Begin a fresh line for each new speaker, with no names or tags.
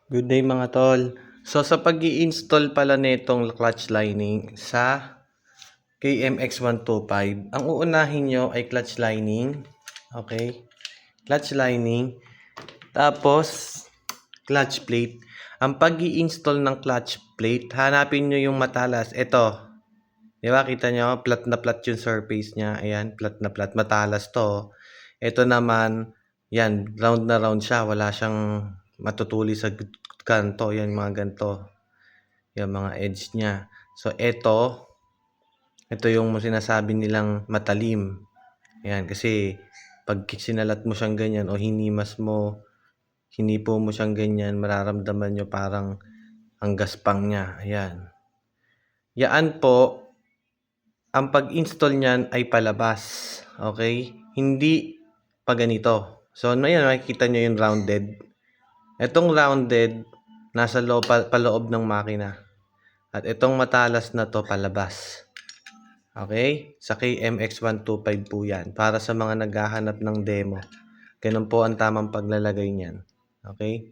Good day mga tol. So sa pag-i-install pala nitong clutch lining sa KMX125, ang uunahin nyo ay clutch lining. Okay? Clutch lining. Tapos clutch plate. Ang pag-i-install ng clutch plate, hanapin nyo yung matalas. Ito. Di ba? Kita nyo? Flat na flat yung surface niya. Ayan. Flat na flat. Matalas to. Ito naman, yan. Round na round siya. Wala siyang matutuli sa kanto. Yan mga ganito. Yung mga edge niya. So, ito yung sinasabi nilang matalim. Ayan. Kasi, pag sinalat mo siyang ganyan o hinipo mo siyang ganyan, mararamdaman nyo parang ang gaspang niya. Ayan. Yan po, ang pag-install niyan ay palabas. Okay? Hindi pa ganito. So, ayan, makikita nyo yung rounded. Itong rounded, nasa paloob ng makina. At itong matalas na to, palabas. Okay? Sa KMX125 po yan. Para sa mga naghahanap ng demo. Ganun po ang tamang paglalagay niyan. Okay?